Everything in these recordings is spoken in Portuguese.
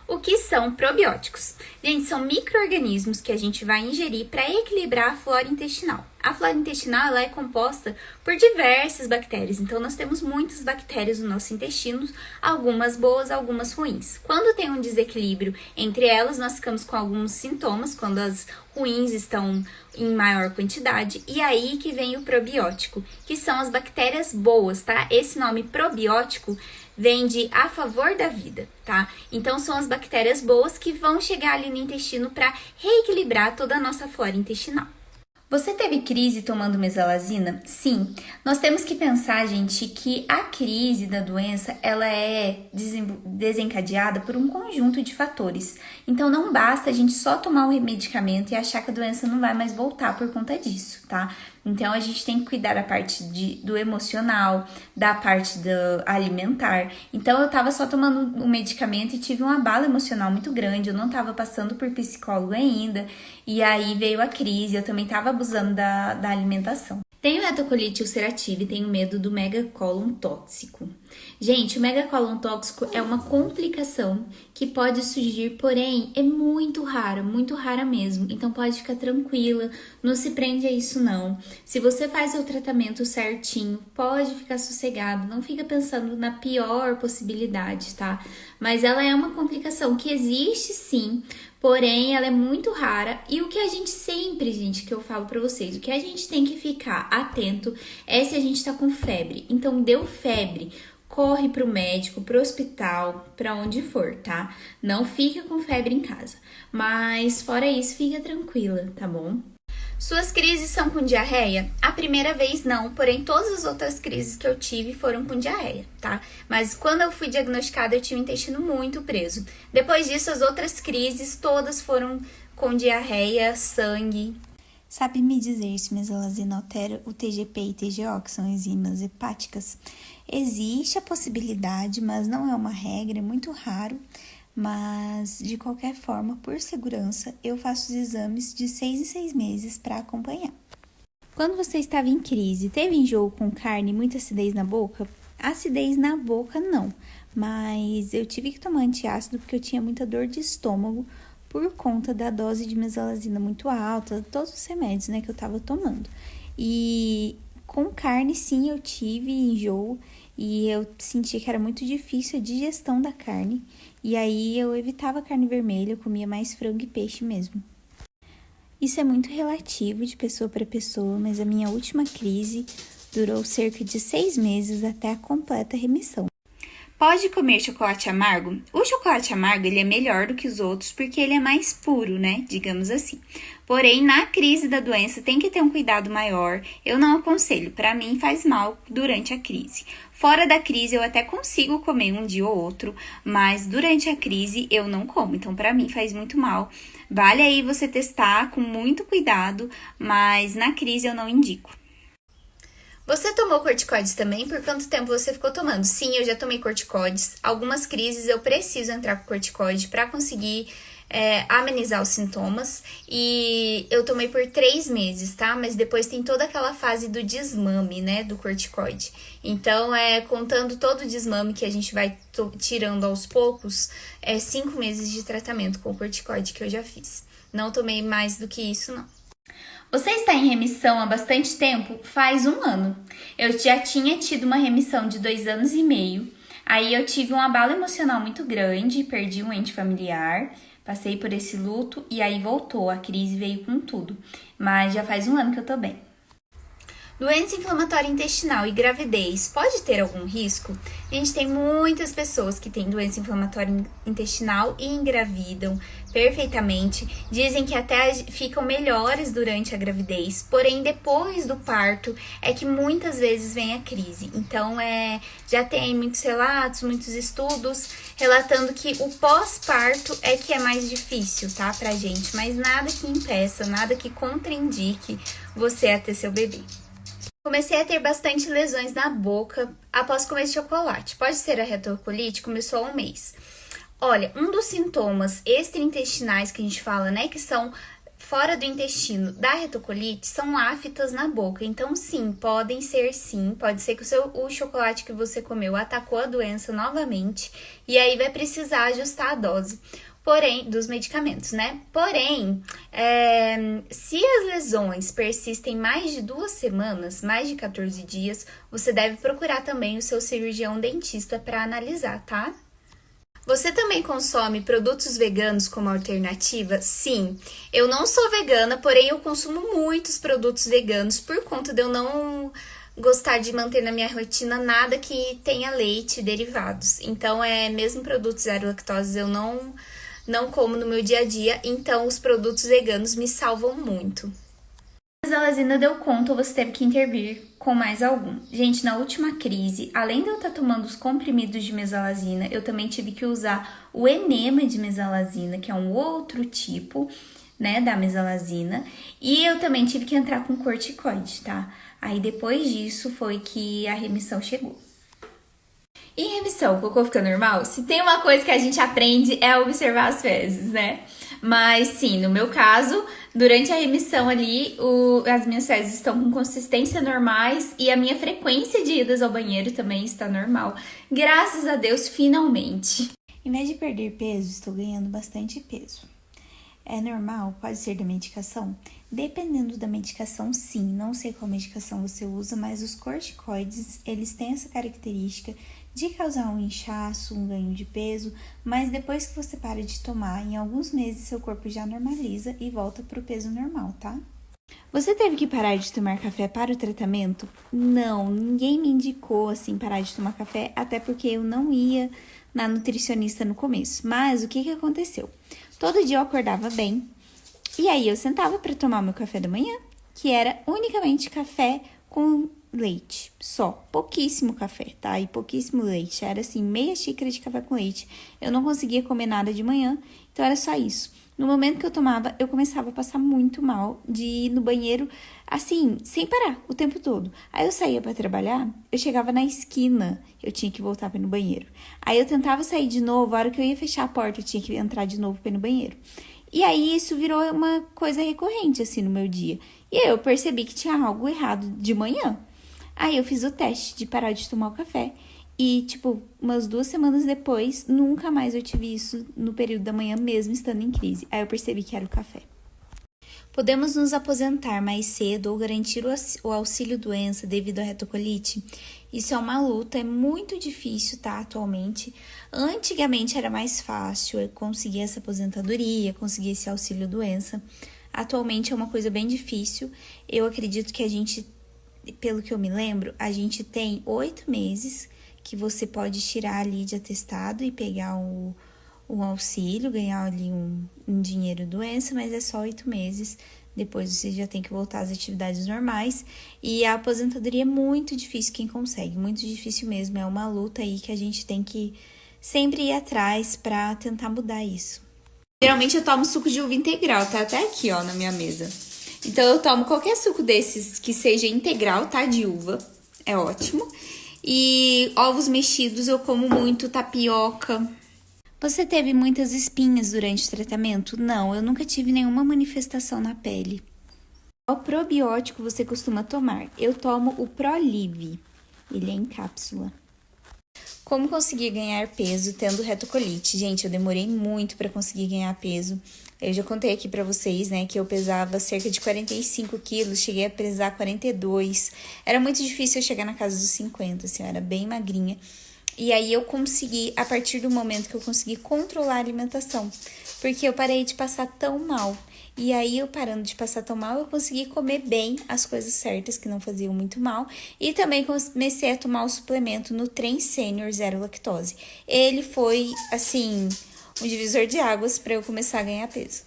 O que são probióticos? Gente, são micro-organismos que a gente vai ingerir para equilibrar a flora intestinal. A flora intestinal ela é composta por diversas bactérias, então nós temos muitas bactérias no nosso intestino, algumas boas, algumas ruins. Quando tem um desequilíbrio entre elas, nós ficamos com alguns sintomas, quando as ruins estão em maior quantidade, e aí que vem o probiótico, que são as bactérias boas, tá? Esse nome probiótico vem de a favor da vida, tá? Então, são as bactérias boas que vão chegar ali no intestino para reequilibrar toda a nossa flora intestinal. Você teve crise tomando mesalazina? Sim. Nós temos que pensar, gente, que a crise da doença, ela é desencadeada por um conjunto de fatores. Então, não basta a gente só tomar o medicamento e achar que a doença não vai mais voltar por conta disso, tá? Então, a gente tem que cuidar da parte do emocional, da parte do alimentar. Então, eu tava só tomando o medicamento e tive um abalo emocional muito grande. Eu não tava passando por psicólogo ainda. E aí veio a crise, eu também tava abusando da alimentação. Tenho retocolite ulcerativa e tenho medo do megacólon tóxico. Gente, o megacólon tóxico é uma complicação que pode surgir, porém é muito rara mesmo. Então pode ficar tranquila, não se prende a isso não. Se você faz o tratamento certinho, pode ficar sossegado, não fica pensando na pior possibilidade, tá? Mas ela é uma complicação que existe sim, porém ela é muito rara e o que a gente sempre, gente, que eu falo pra vocês, o que a gente tem que ficar atento é se a gente tá com febre. Então deu febre, corre pro médico, pro hospital, pra onde for, tá? Não fica com febre em casa. Mas fora isso, fica tranquila, tá bom? Suas crises são com diarreia? A primeira vez não, porém todas as outras crises que eu tive foram com diarreia, tá? Mas quando eu fui diagnosticada eu tinha o intestino muito preso. Depois disso as outras crises todas foram com diarreia, sangue. Sabe me dizer se mesalazina altera o TGP e TGO, que são enzimas hepáticas? Existe a possibilidade, mas não é uma regra, é muito raro. Mas, de qualquer forma, por segurança, eu faço os exames de 6 em 6 meses para acompanhar. Quando você estava em crise, teve enjoo com carne e muita acidez na boca? Acidez na boca, não. Mas eu tive que tomar antiácido porque eu tinha muita dor de estômago por conta da dose de mesalazina muito alta, todos os remédios, né, que eu estava tomando. E com carne, sim, eu tive enjoo e eu senti que era muito difícil a digestão da carne. E aí eu evitava carne vermelha, eu comia mais frango e peixe mesmo. Isso é muito relativo de pessoa para pessoa, mas a minha última crise durou cerca de 6 meses até a completa remissão. Pode comer chocolate amargo? O chocolate amargo ele é melhor do que os outros porque ele é mais puro, né? Digamos assim. Porém, na crise da doença tem que ter um cuidado maior. Eu não aconselho, para mim faz mal durante a crise. Fora da crise eu até consigo comer um dia ou outro, mas durante a crise eu não como. Então, para mim faz muito mal. Vale aí você testar com muito cuidado, mas na crise eu não indico. Você tomou corticoides também? Por quanto tempo você ficou tomando? Sim, eu já tomei corticoides. Algumas crises eu preciso entrar com corticoide para conseguir amenizar os sintomas. E eu tomei por 3 meses, tá? Mas depois tem toda aquela fase do desmame, né? Do corticoide. Então, contando todo o desmame que a gente vai tirando aos poucos, 5 meses de tratamento com corticoide que eu já fiz. Não tomei mais do que isso, não. Você está em remissão há bastante tempo? Faz 1 ano. Eu já tinha tido uma remissão de 2 anos e meio. Aí eu tive um abalo emocional muito grande, perdi um ente familiar, passei por esse luto e aí voltou, a crise veio com tudo. Mas já faz 1 ano que eu tô bem. Doença inflamatória intestinal e gravidez pode ter algum risco? A gente tem muitas pessoas que têm doença inflamatória intestinal e engravidam perfeitamente. Dizem que até ficam melhores durante a gravidez, porém depois do parto é que muitas vezes vem a crise. Então já tem muitos relatos, muitos estudos relatando que o pós-parto é que é mais difícil, tá, pra gente, mas nada que impeça, nada que contraindique você a ter seu bebê. Comecei a ter bastante lesões na boca após comer chocolate. Pode ser a retocolite? Começou há 1 mês. Olha, um dos sintomas extraintestinais que a gente fala, né, que são fora do intestino da retocolite são aftas na boca. Então, sim, pode ser que o chocolate que você comeu atacou a doença novamente e aí vai precisar ajustar a dose. Porém, dos medicamentos, né? Porém, se as lesões persistem mais de 2 semanas, mais de 14 dias, você deve procurar também o seu cirurgião dentista para analisar, tá? Você também consome produtos veganos como alternativa? Sim, eu não sou vegana, porém eu consumo muitos produtos veganos por conta de eu não gostar de manter na minha rotina nada que tenha leite e derivados. Então, mesmo produtos zero lactose eu não como no meu dia a dia, então os produtos veganos me salvam muito. A mesalazina deu conta ou você teve que intervir com mais algum? Gente, na última crise, além de eu estar tomando os comprimidos de mesalazina, eu também tive que usar o enema de mesalazina, que é um outro tipo, né, da mesalazina, e eu também tive que entrar com corticoide, tá? Aí depois disso foi que a remissão chegou. Em remissão, o cocô fica normal? Se tem uma coisa que a gente aprende é observar as fezes, né? Mas sim, no meu caso, durante a remissão ali, as minhas fezes estão com consistência normais e a minha frequência de idas ao banheiro também está normal. Graças a Deus, finalmente. Em vez de perder peso, estou ganhando bastante peso. É normal? Pode ser da medicação? Dependendo da medicação, sim. Não sei qual medicação você usa, mas os corticoides, eles têm essa característica de causar um inchaço, um ganho de peso, mas depois que você para de tomar, em alguns meses seu corpo já normaliza e volta para o peso normal, tá? Você teve que parar de tomar café para o tratamento? Não, ninguém me indicou assim parar de tomar café, até porque eu não ia na nutricionista no começo. Mas o que aconteceu? Todo dia eu acordava bem e aí eu sentava para tomar meu café da manhã, que era unicamente café com leite, só, pouquíssimo café, tá? E pouquíssimo leite, era assim, meia xícara de café com leite. Eu não conseguia comer nada de manhã, então era só isso. No momento que eu tomava, eu começava a passar muito mal de ir no banheiro, assim, sem parar, o tempo todo. Aí eu saía para trabalhar, eu chegava na esquina, eu tinha que voltar para ir no banheiro. Aí eu tentava sair de novo, a hora que eu ia fechar a porta, eu tinha que entrar de novo para ir no banheiro. E aí isso virou uma coisa recorrente, assim, no meu dia. E aí eu percebi que tinha algo errado de manhã. Aí eu fiz o teste de parar de tomar o café e, tipo, umas 2 semanas depois, nunca mais eu tive isso no período da manhã, mesmo estando em crise. Aí eu percebi que era o café. Podemos nos aposentar mais cedo ou garantir o auxílio-doença devido à retocolite? Isso é uma luta, é muito difícil, tá, atualmente. Antigamente era mais fácil eu conseguir essa aposentadoria, conseguir esse auxílio-doença. Atualmente é uma coisa bem difícil. Eu acredito que a gente, pelo que eu me lembro, a gente tem 8 meses que você pode tirar ali de atestado e pegar o auxílio, ganhar ali um dinheiro doença, mas é só 8 meses. Depois você já tem que voltar às atividades normais. E a aposentadoria é muito difícil quem consegue, muito difícil mesmo. É uma luta aí que a gente tem que sempre ir atrás pra tentar mudar isso. Geralmente eu tomo suco de uva integral, tá até aqui, ó, na minha mesa. Então eu tomo qualquer suco desses que seja integral, tá, de uva, é ótimo. E ovos mexidos eu como muito, tapioca. Você teve muitas espinhas durante o tratamento? Não, eu nunca tive nenhuma manifestação na pele. Qual probiótico você costuma tomar? Eu tomo o Prolive, ele é em cápsula. Como conseguir ganhar peso tendo retocolite? Gente, eu demorei muito para conseguir ganhar peso. Eu já contei aqui pra vocês, né, que eu pesava cerca de 45 quilos, cheguei a pesar 42. Era muito difícil eu chegar na casa dos 50, assim, eu era bem magrinha. E aí eu consegui, a partir do momento que eu consegui controlar a alimentação, porque eu parei de passar tão mal. E aí eu parando de passar tão mal, eu consegui comer bem as coisas certas, que não faziam muito mal. E também comecei a tomar o suplemento Nutren Senior Zero Lactose. Ele foi, assim, um divisor de águas para eu começar a ganhar peso.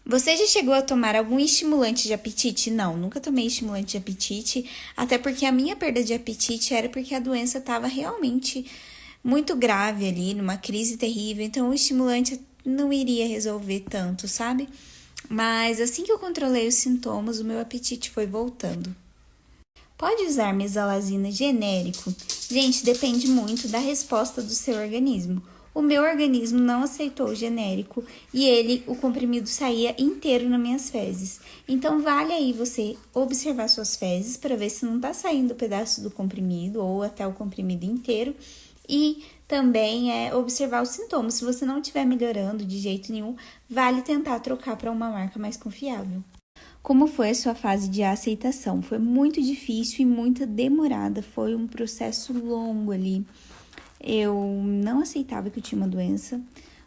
Você já chegou a tomar algum estimulante de apetite? Não, nunca tomei estimulante de apetite, até porque a minha perda de apetite era porque a doença estava realmente muito grave ali, numa crise terrível, então o estimulante não iria resolver tanto, sabe? Mas assim que eu controlei os sintomas, o meu apetite foi voltando. Pode usar mesalazina genérico? Gente, depende muito da resposta do seu organismo. o meu organismo não aceitou o genérico e o comprimido saía inteiro nas minhas fezes. Então, vale aí você observar suas fezes para ver se não tá saindo pedaço do comprimido ou até o comprimido inteiro. E também observar os sintomas. Se você não estiver melhorando de jeito nenhum, vale tentar trocar para uma marca mais confiável. Como foi a sua fase de aceitação? Foi muito difícil e muito demorada. Foi um processo longo ali. Eu não aceitava que eu tinha uma doença.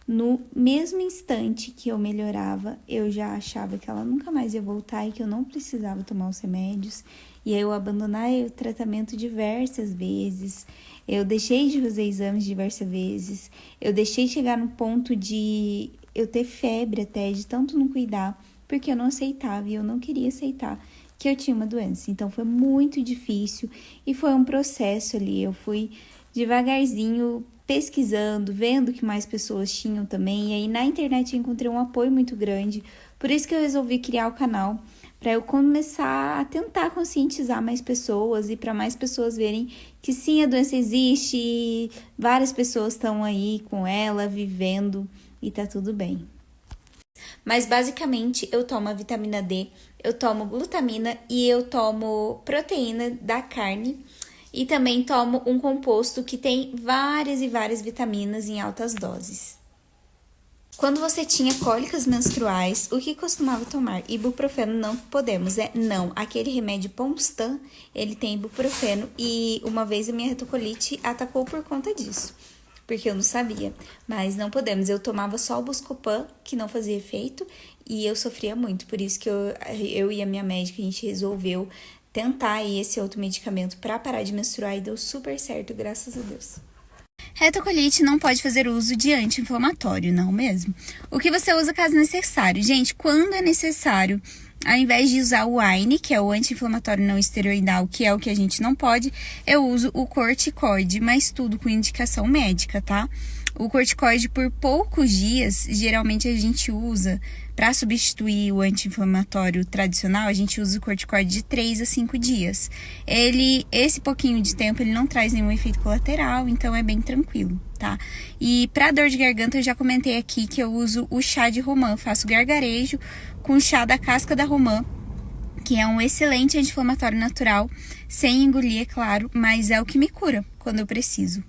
No mesmo instante que eu melhorava, eu já achava que ela nunca mais ia voltar e que eu não precisava tomar os remédios. E aí eu abandonei o tratamento diversas vezes. Eu deixei de fazer exames diversas vezes. Eu deixei chegar no ponto de eu ter febre até, de tanto não cuidar, porque eu não aceitava e eu não queria aceitar que eu tinha uma doença. Então foi muito difícil e foi um processo ali. Eu fui devagarzinho pesquisando, vendo que mais pessoas tinham também. E aí na internet eu encontrei um apoio muito grande. Por isso que eu resolvi criar o canal, para eu começar a tentar conscientizar mais pessoas e para mais pessoas verem que sim, a doença existe e várias pessoas estão aí com ela, vivendo e tá tudo bem. Mas basicamente eu tomo a vitamina D, eu tomo glutamina e eu tomo proteína da carne. E também tomo um composto que tem várias e várias vitaminas em altas doses. Quando você tinha cólicas menstruais, o que costumava tomar? Ibuprofeno não podemos, não. Aquele remédio Ponstan, ele tem ibuprofeno e uma vez a minha retocolite atacou por conta disso. Porque eu não sabia, mas não podemos. Eu tomava só o Buscopan, que não fazia efeito, e eu sofria muito. Por isso que eu e a minha médica, a gente resolveu tentar aí esse outro medicamento para parar de menstruar e deu super certo, graças a Deus. Retocolite não pode fazer uso de anti-inflamatório, não mesmo? O que você usa caso necessário? Gente, quando é necessário, ao invés de usar o AINE, que é o anti-inflamatório não esteroidal, que é o que a gente não pode, eu uso o corticoide, mas tudo com indicação médica, tá? O corticoide por poucos dias, geralmente a gente usa para substituir o anti-inflamatório tradicional, a gente usa o corticoide de 3 a 5 dias. Esse pouquinho de tempo, ele não traz nenhum efeito colateral, então é bem tranquilo, tá? E para dor de garganta, eu já comentei aqui que eu uso o chá de romã, faço gargarejo com o chá da casca da romã, que é um excelente anti-inflamatório natural, sem engolir, é claro, mas é o que me cura quando eu preciso.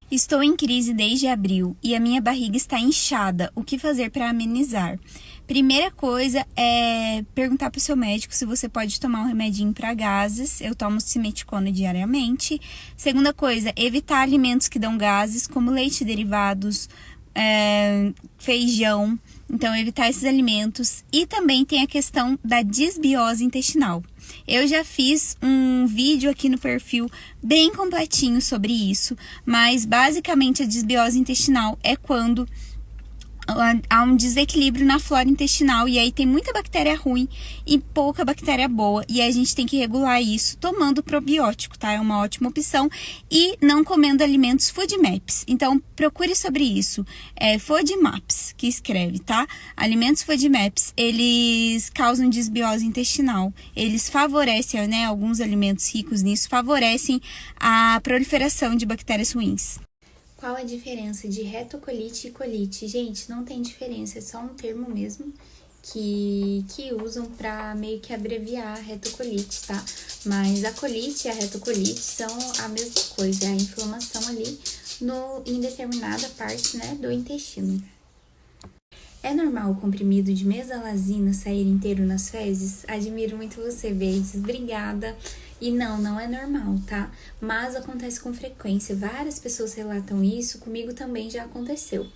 Estou em crise desde abril e a minha barriga está inchada. O que fazer para amenizar? Primeira coisa é perguntar para o seu médico se você pode tomar um remedinho para gases. Eu tomo simeticona diariamente. Segunda coisa, evitar alimentos que dão gases, como leite e derivados, feijão. Então, evitar esses alimentos. E também tem a questão da disbiose intestinal. Eu já fiz um vídeo aqui no perfil bem completinho sobre isso, mas basicamente a disbiose intestinal é quando há um desequilíbrio na flora intestinal e aí tem muita bactéria ruim e pouca bactéria boa, e aí a gente tem que regular isso tomando probiótico, tá? É uma ótima opção, e não comendo alimentos FODMAPs. Então procure sobre isso, FODMAPs que escreve, tá? Alimentos FODMAPs, eles causam disbiose intestinal, eles favorecem, né, alguns alimentos ricos nisso favorecem a proliferação de bactérias ruins. Qual a diferença de retocolite e colite? Gente, não tem diferença, é só um termo mesmo que usam para meio que abreviar a retocolite, tá? Mas a colite e a retocolite são a mesma coisa, é a inflamação ali em determinada parte, né, do intestino. É normal o comprimido de mesalazina sair inteiro nas fezes? Admiro muito você, Beijos, obrigada. E não é normal, tá? Mas acontece com frequência, várias pessoas relatam isso, comigo também já aconteceu.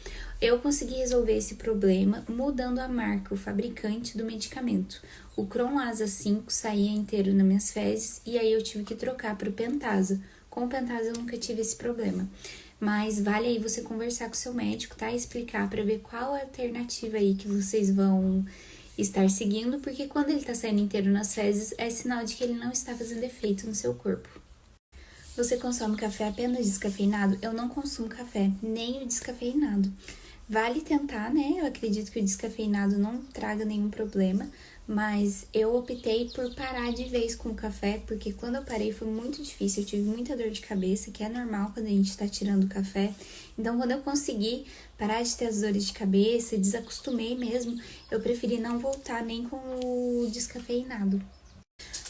Eu consegui resolver esse problema mudando a marca, o fabricante do medicamento. O Cronasa 5 saía inteiro nas minhas fezes e aí eu tive que trocar para o Pentasa. Com o Pentasa eu nunca tive esse problema. Mas vale aí você conversar com o seu médico, tá? Explicar para ver qual a alternativa aí que vocês vão estar seguindo, porque quando ele tá saindo inteiro nas fezes, é sinal de que ele não está fazendo efeito no seu corpo. Você consome café apenas descafeinado? Eu não consumo café, nem o descafeinado. Vale tentar, né? Eu acredito que o descafeinado não traga nenhum problema, mas eu optei por parar de vez com o café, porque quando eu parei foi muito difícil, eu tive muita dor de cabeça, que é normal quando a gente tá tirando o café. Então, quando eu consegui parar de ter as dores de cabeça, desacostumei mesmo, eu preferi não voltar nem com o descafeinado.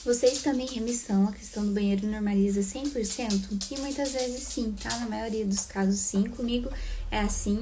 Você estando em remissão, a questão do banheiro normaliza 100%? E muitas vezes sim, tá? Na maioria dos casos sim. Comigo é assim,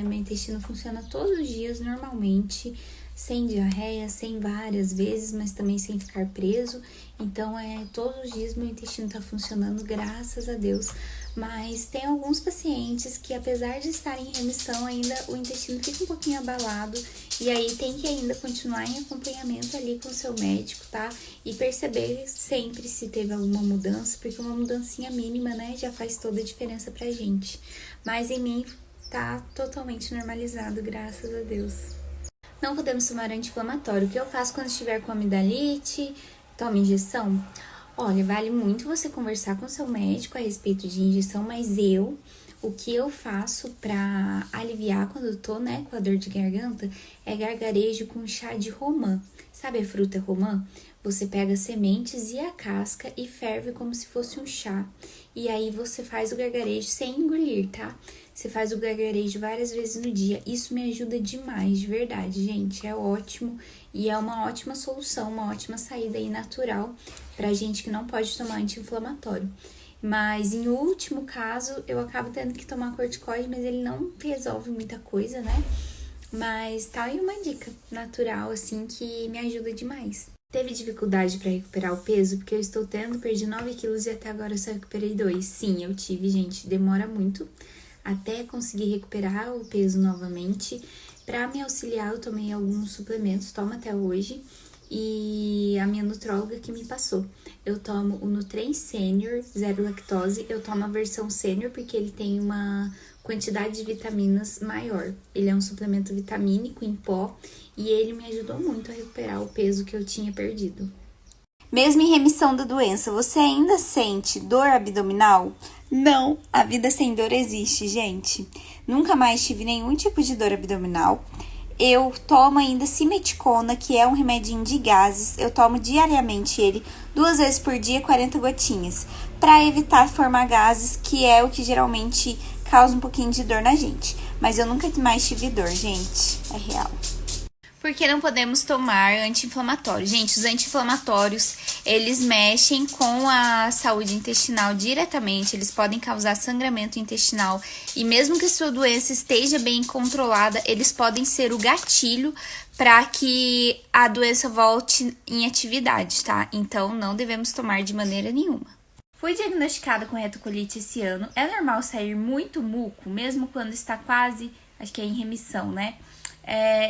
meu intestino funciona todos os dias normalmente, sem diarreia, sem várias vezes, mas também sem ficar preso. Então, todos os dias meu intestino tá funcionando, graças a Deus. Mas tem alguns pacientes que, apesar de estarem em remissão, ainda o intestino fica um pouquinho abalado. E aí tem que ainda continuar em acompanhamento ali com o seu médico, tá? E perceber sempre se teve alguma mudança, porque uma mudancinha mínima, né, já faz toda a diferença pra gente. Mas em mim tá totalmente normalizado, graças a Deus. Não podemos tomar anti-inflamatório. O que eu faço quando estiver com amidalite? Tomo injeção? Olha, vale muito você conversar com seu médico a respeito de injeção, mas o que eu faço pra aliviar quando eu tô, né, com a dor de garganta, é gargarejo com chá de romã. Sabe a fruta romã? Você pega as sementes e a casca e ferve como se fosse um chá. E aí você faz o gargarejo sem engolir, tá? Você faz o gargarejo várias vezes no dia. Isso me ajuda demais, de verdade, gente. É ótimo e é uma ótima solução, uma ótima saída aí natural pra gente que não pode tomar anti-inflamatório. Mas em último caso, eu acabo tendo que tomar corticoide, mas ele não resolve muita coisa, né? Mas tá aí uma dica natural, assim, que me ajuda demais. Teve dificuldade para recuperar o peso? Porque eu estou tendo, perdi 9 quilos e até agora eu só recuperei 2. Sim, eu tive, gente, demora muito até conseguir recuperar o peso novamente. Para me auxiliar, eu tomei alguns suplementos, tomo até hoje, e a minha nutróloga que me passou. Eu tomo o Nutren Senior, zero lactose, eu tomo a versão Senior porque ele tem uma quantidade de vitaminas maior. Ele é um suplemento vitamínico em pó e ele me ajudou muito a recuperar o peso que eu tinha perdido. Mesmo em remissão da doença, você ainda sente dor abdominal? Não, a vida sem dor existe, gente. Nunca mais tive nenhum tipo de dor abdominal. Eu tomo ainda simeticona, que é um remedinho de gases. Eu tomo diariamente ele, 2 vezes por dia, 40 gotinhas, para evitar formar gases, que é o que geralmente causa um pouquinho de dor na gente. Mas eu nunca mais tive dor, gente. É real. Por que não podemos tomar anti-inflamatórios? Gente, os anti-inflamatórios, eles mexem com a saúde intestinal diretamente, eles podem causar sangramento intestinal e mesmo que sua doença esteja bem controlada, eles podem ser o gatilho para que a doença volte em atividade, tá? Então, não devemos tomar de maneira nenhuma. Fui diagnosticada com retocolite esse ano. É normal sair muito muco, mesmo quando está quase, acho que é em remissão, né?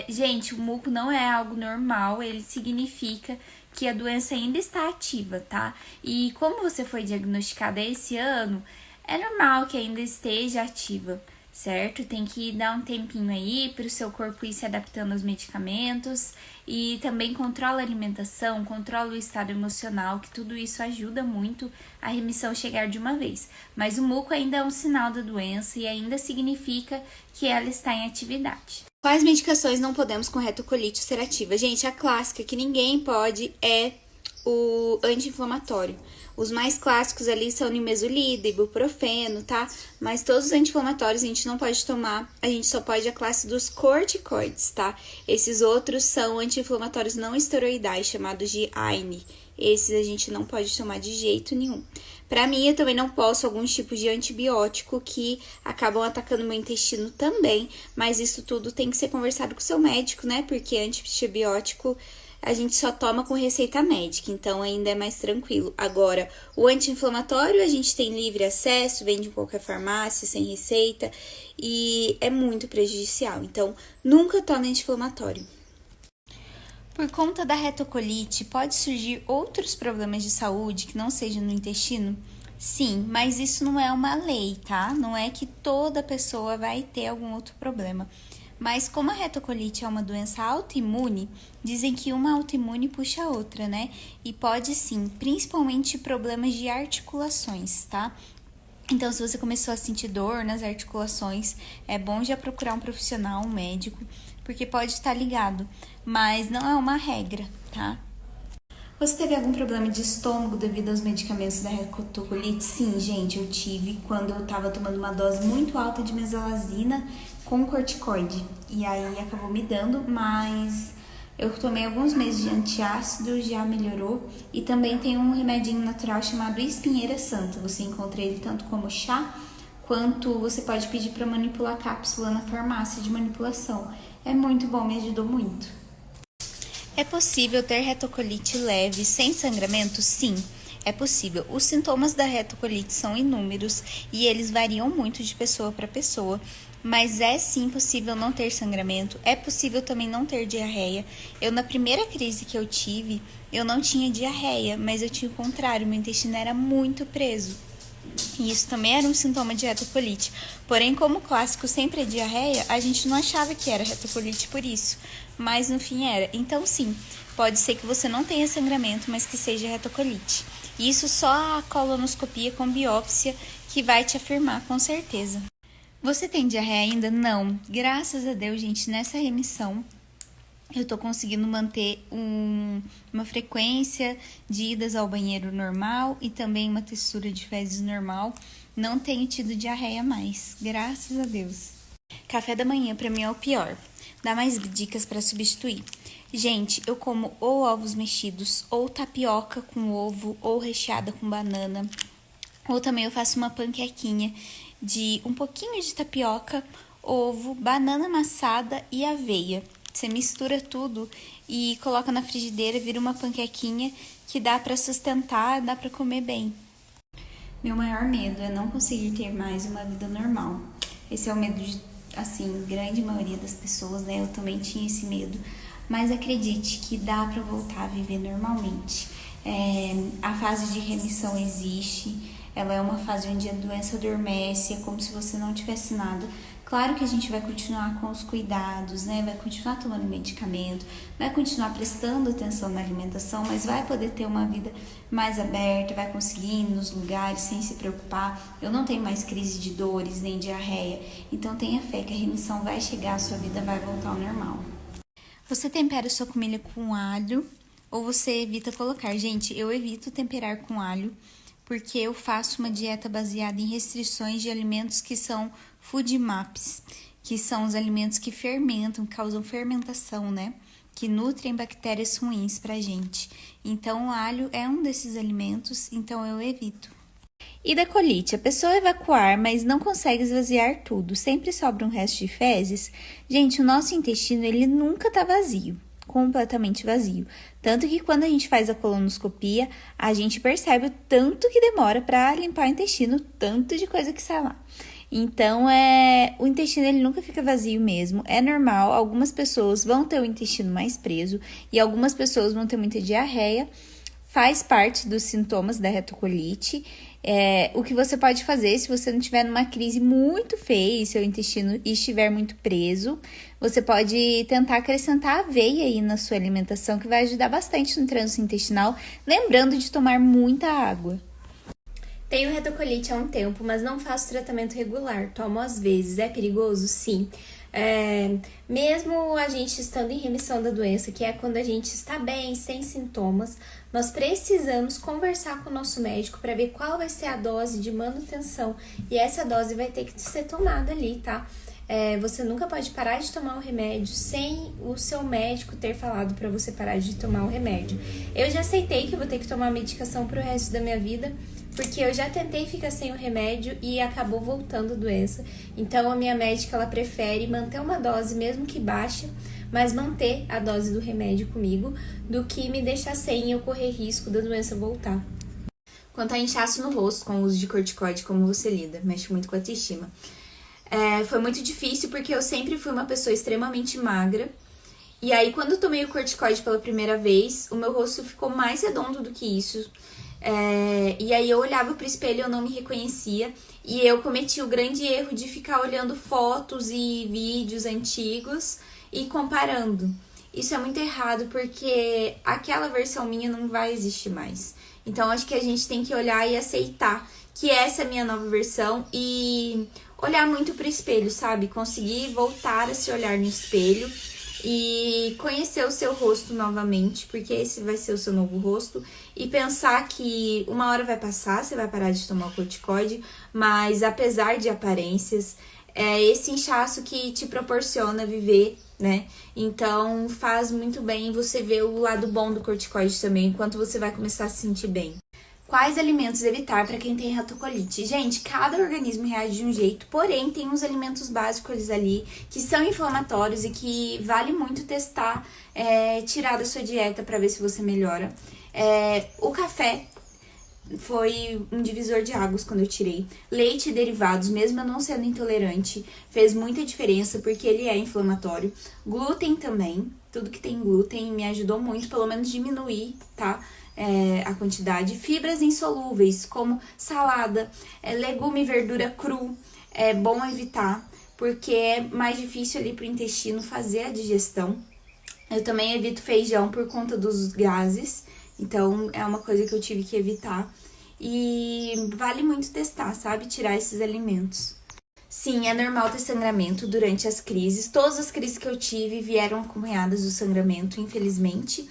Gente, o muco não é algo normal, ele significa que a doença ainda está ativa, tá? E como você foi diagnosticada esse ano, é normal que ainda esteja ativa, certo? Tem que dar um tempinho aí para o seu corpo ir se adaptando aos medicamentos e também controla a alimentação, controla o estado emocional, que tudo isso ajuda muito a remissão chegar de uma vez. Mas o muco ainda é um sinal da doença e ainda significa que ela está em atividade. Quais medicações não podemos com retocolite ulcerativa? Gente, a clássica que ninguém pode é o anti-inflamatório. Os mais clássicos ali são nimesulida, ibuprofeno, tá? Mas todos os anti-inflamatórios a gente não pode tomar, a gente só pode a classe dos corticoides, tá? Esses outros são anti-inflamatórios não esteroidais, chamados de AINE. Esses a gente não pode tomar de jeito nenhum. Pra mim, eu também não posso alguns tipos de antibiótico que acabam atacando meu intestino também, mas isso tudo tem que ser conversado com o seu médico, né? Porque antibiótico a gente só toma com receita médica, então ainda é mais tranquilo. Agora, o anti-inflamatório a gente tem livre acesso, vende em qualquer farmácia, sem receita, e é muito prejudicial. Então, nunca tome anti-inflamatório. Por conta da retocolite, pode surgir outros problemas de saúde que não sejam no intestino? Sim, mas isso não é uma lei, tá? Não é que toda pessoa vai ter algum outro problema. Mas como a retocolite é uma doença autoimune, dizem que uma autoimune puxa a outra, né? E pode sim, principalmente problemas de articulações, tá? Então, se você começou a sentir dor nas articulações, é bom já procurar um profissional, um médico, porque pode estar ligado, mas não é uma regra, tá? Você teve algum problema de estômago devido aos medicamentos da retocolite? Sim, gente, eu tive quando eu tava tomando uma dose muito alta de mesalazina com corticoide. E aí acabou me dando, mas eu tomei alguns meses de antiácido, já melhorou. E também tem um remedinho natural chamado espinheira santa. Você encontra ele tanto como chá, quanto você pode pedir para manipular a cápsula na farmácia de manipulação. É muito bom, me ajudou muito. É possível ter retocolite leve sem sangramento? Sim, é possível. Os sintomas da retocolite são inúmeros e eles variam muito de pessoa para pessoa, mas é sim possível não ter sangramento, é possível também não ter diarreia. Eu, na primeira crise que eu tive, eu não tinha diarreia, mas eu tinha o contrário, meu intestino era muito preso. E isso também era um sintoma de retocolite. Porém, como o clássico sempre é diarreia, a gente não achava que era retocolite por isso. Mas no fim era. Então sim, pode ser que você não tenha sangramento, mas que seja retocolite. E isso só a colonoscopia com biópsia que vai te afirmar com certeza. Você tem diarreia ainda? Não. Graças a Deus, gente, nessa remissão eu tô conseguindo manter uma frequência de idas ao banheiro normal e também uma textura de fezes normal. Não tenho tido diarreia mais, graças a Deus. Café da manhã pra mim é o pior. Dá mais dicas pra substituir. Gente, eu como ou ovos mexidos, ou tapioca com ovo, ou recheada com banana. Ou também eu faço uma panquequinha de um pouquinho de tapioca, ovo, banana amassada e aveia. Você mistura tudo e coloca na frigideira, vira uma panquequinha que dá pra sustentar, dá pra comer bem. Meu maior medo é não conseguir ter mais uma vida normal. Esse é o medo de, assim, grande maioria das pessoas, né? Eu também tinha esse medo. Mas acredite que dá pra voltar a viver normalmente. A fase de remissão existe, ela é uma fase onde a doença adormece, é como se você não tivesse nada. Claro que a gente vai continuar com os cuidados, né? Vai continuar tomando medicamento, vai continuar prestando atenção na alimentação, mas vai poder ter uma vida mais aberta, vai conseguir ir nos lugares sem se preocupar. Eu não tenho mais crise de dores nem diarreia, então tenha fé que a remissão vai chegar, a sua vida vai voltar ao normal. Você tempera sua comida com alho ou você evita colocar? Gente, eu evito temperar com alho porque eu faço uma dieta baseada em restrições de alimentos que são food maps, que são os alimentos que fermentam, causam fermentação, né? Que nutrem bactérias ruins pra gente. Então, o alho é um desses alimentos, então eu evito. E da colite, a pessoa evacuar, mas não consegue esvaziar tudo, sempre sobra um resto de fezes. Gente, o nosso intestino, ele nunca tá vazio, completamente vazio. Tanto que quando a gente faz a colonoscopia, a gente percebe o tanto que demora para limpar o intestino, tanto de coisa que sai lá. Então, o intestino ele nunca fica vazio mesmo, é normal. Algumas pessoas vão ter o intestino mais preso e algumas pessoas vão ter muita diarreia. Faz parte dos sintomas da retocolite. O que você pode fazer se você não estiver numa crise muito feia e seu intestino estiver muito preso, você pode tentar acrescentar aveia aí na sua alimentação, que vai ajudar bastante no trânsito intestinal, lembrando de tomar muita água. Tenho retocolite há um tempo, mas não faço tratamento regular, tomo às vezes. É perigoso? Sim. Mesmo a gente estando em remissão da doença, que é quando a gente está bem, sem sintomas, nós precisamos conversar com o nosso médico para ver qual vai ser a dose de manutenção, e essa dose vai ter que ser tomada ali, tá? Você nunca pode parar de tomar o remédio sem o seu médico ter falado para você parar de tomar o remédio. Eu já aceitei que eu vou ter que tomar medicação pro resto da minha vida, porque eu já tentei ficar sem o remédio e acabou voltando a doença. Então a minha médica, ela prefere manter uma dose, mesmo que baixa, mas manter a dose do remédio comigo, do que me deixar sem e eu correr risco da doença voltar. Quanto a inchaço no rosto com o uso de corticoide, como você lida? Mexe muito com a autoestima. Foi muito difícil porque eu sempre fui uma pessoa extremamente magra. E aí, quando eu tomei o corticoide pela primeira vez, o meu rosto ficou mais redondo do que isso. E aí eu olhava pro espelho e eu não me reconhecia. E eu cometi o grande erro de ficar olhando fotos e vídeos antigos e comparando. isso é muito errado, porque aquela versão minha não vai existir mais. Então, acho que a gente tem que olhar e aceitar que essa é a minha nova versão e olhar muito pro espelho, sabe? Conseguir voltar a se olhar no espelho e conhecer o seu rosto novamente, porque esse vai ser o seu novo rosto, e pensar que uma hora vai passar, você vai parar de tomar o corticoide, mas apesar de aparências, é esse inchaço que te proporciona viver, né? Então faz muito bem você ver o lado bom do corticoide também, enquanto você vai começar a se sentir bem. Quais alimentos evitar para quem tem retocolite? Gente, cada organismo reage de um jeito, porém tem uns alimentos básicos ali que são inflamatórios e que vale muito testar, tirar da sua dieta para ver se você melhora. O café foi um divisor de águas quando eu tirei. Leite e derivados, mesmo eu não sendo intolerante, fez muita diferença porque ele é inflamatório. Glúten também, tudo que tem glúten me ajudou muito, pelo menos diminuir, tá? A quantidade. Fibras insolúveis, como salada, legume e verdura cru, é bom evitar, porque é mais difícil ali pro intestino fazer a digestão. Eu também evito feijão por conta dos gases, então é uma coisa que eu tive que evitar. E vale muito testar, sabe? Tirar esses alimentos. Sim, é normal ter sangramento durante as crises. Todas as crises que eu tive vieram acompanhadas do sangramento, infelizmente.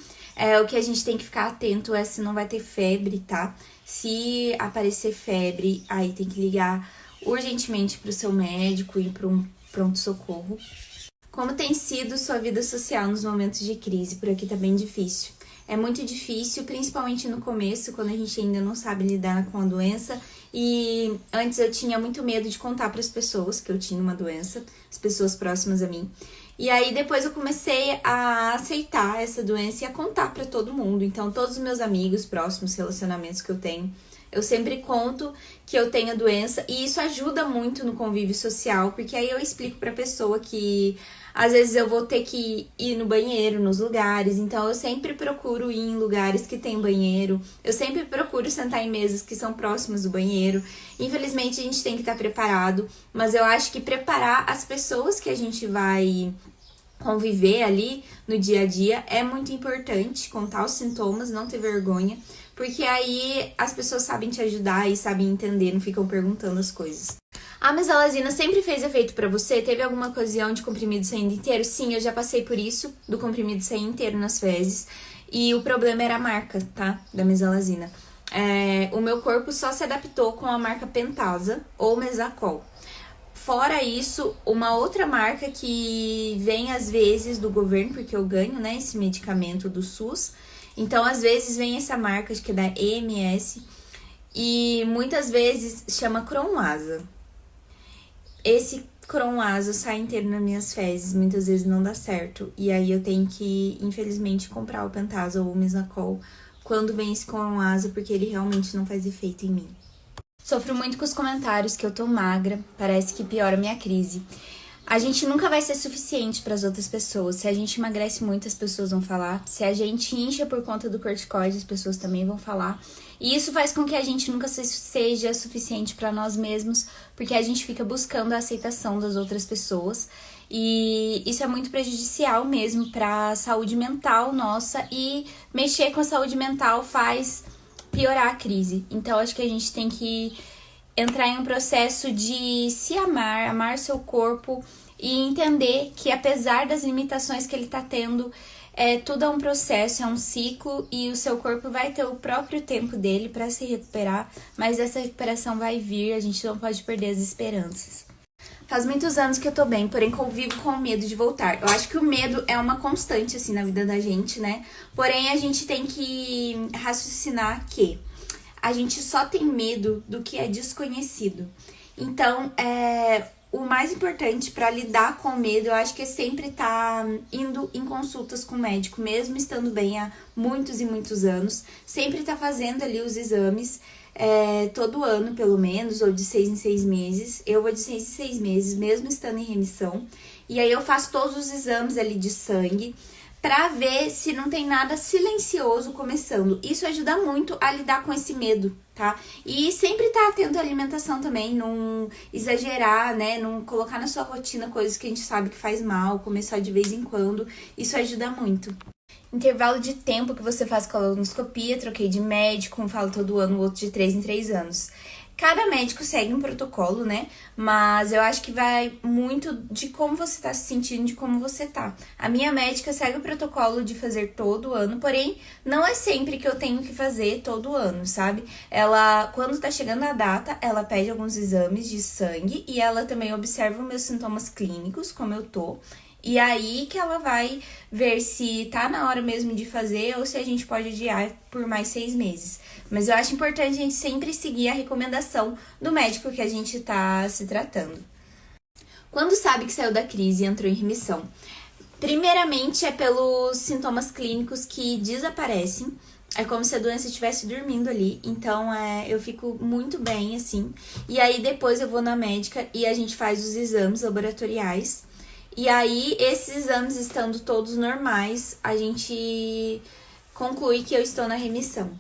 O que a gente tem que ficar atento é se não vai ter febre, tá? Se aparecer febre, aí tem que ligar urgentemente pro seu médico e para um pronto-socorro. Como tem sido sua vida social nos momentos de crise? Por aqui tá bem difícil. É muito difícil, principalmente no começo, quando a gente ainda não sabe lidar com a doença. E antes eu tinha muito medo de contar para as pessoas que eu tinha uma doença, as pessoas próximas a mim. E aí depois eu comecei a aceitar essa doença e a contar para todo mundo. Então todos os meus amigos próximos, relacionamentos que eu tenho, eu sempre conto que eu tenho a doença, e isso ajuda muito no convívio social, porque aí eu explico pra pessoa que às vezes eu vou ter que ir no banheiro, nos lugares, então eu sempre procuro ir em lugares que tem banheiro, eu sempre procuro sentar em mesas que são próximas do banheiro. Infelizmente a gente tem que estar preparado, mas eu acho que preparar as pessoas que a gente vai conviver ali no dia a dia é muito importante, contar os sintomas, não ter vergonha, porque aí as pessoas sabem te ajudar e sabem entender, não ficam perguntando as coisas. A mesalazina sempre fez efeito pra você? Teve alguma ocasião de comprimido saindo inteiro? Sim, eu já passei por isso, do comprimido sair inteiro nas fezes, e o problema era a marca, tá, da mesalazina. O meu corpo só se adaptou com a marca Pentasa ou Mesacol. Fora isso, uma outra marca que vem às vezes do governo, porque eu ganho, né, esse medicamento do SUS. Então, às vezes vem essa marca, acho que é da EMS, e muitas vezes chama Cronasa. Esse Cronasa sai inteiro nas minhas fezes, muitas vezes não dá certo. E aí eu tenho que, infelizmente, comprar o Pentasa ou o Mesacol quando vem esse Cronasa, porque ele realmente não faz efeito em mim. Sofro muito com os comentários que eu tô magra, parece que piora a minha crise. A gente nunca vai ser suficiente para as outras pessoas. Se a gente emagrece muito, as pessoas vão falar. Se a gente incha por conta do corticoide, as pessoas também vão falar. E isso faz com que a gente nunca seja suficiente para nós mesmos, porque a gente fica buscando a aceitação das outras pessoas. E isso é muito prejudicial mesmo para a saúde mental nossa, e mexer com a saúde mental faz piorar a crise. Então, acho que a gente tem que entrar em um processo de se amar, amar seu corpo e entender que, apesar das limitações que ele tá tendo, tudo é um processo, é um ciclo, e o seu corpo vai ter o próprio tempo dele para se recuperar, mas essa recuperação vai vir, a gente não pode perder as esperanças. Faz muitos anos que eu tô bem, porém convivo com o medo de voltar. Eu acho que o medo é uma constante, assim, na vida da gente, né? Porém, a gente tem que raciocinar que a gente só tem medo do que é desconhecido. Então, o mais importante para lidar com o medo, eu acho que é sempre estar indo em consultas com o médico, mesmo estando bem há muitos e muitos anos. Sempre estar fazendo ali os exames, todo ano, pelo menos, ou de 6 em 6 meses. Eu vou de 6 em 6 meses, mesmo estando em remissão. E aí eu faço todos os exames ali de sangue, pra ver se não tem nada silencioso começando. Isso ajuda muito a lidar com esse medo, tá? E sempre estar atento à alimentação também, não exagerar, né? Não colocar na sua rotina coisas que a gente sabe que faz mal, comer só de vez em quando. Isso ajuda muito. Intervalo de tempo que você faz colonoscopia, troquei de médico, um falo todo ano, o outro de 3 em 3 anos. Cada médico segue um protocolo, né? Mas eu acho que vai muito de como você tá se sentindo, de como você tá. A minha médica segue o protocolo de fazer todo ano, porém, não é sempre que eu tenho que fazer todo ano, sabe? Ela, quando tá chegando a data, ela pede alguns exames de sangue e ela também observa os meus sintomas clínicos, como eu tô. E aí que ela vai ver se tá na hora mesmo de fazer ou se a gente pode adiar por mais 6 meses. Mas eu acho importante a gente sempre seguir a recomendação do médico que a gente tá se tratando. Quando sabe que saiu da crise e entrou em remissão? Primeiramente é pelos sintomas clínicos que desaparecem. É como se a doença estivesse dormindo ali. Então, eu fico muito bem, assim. E aí, depois eu vou na médica e a gente faz os exames laboratoriais. E aí, esses exames estando todos normais, a gente conclui que eu estou na remissão.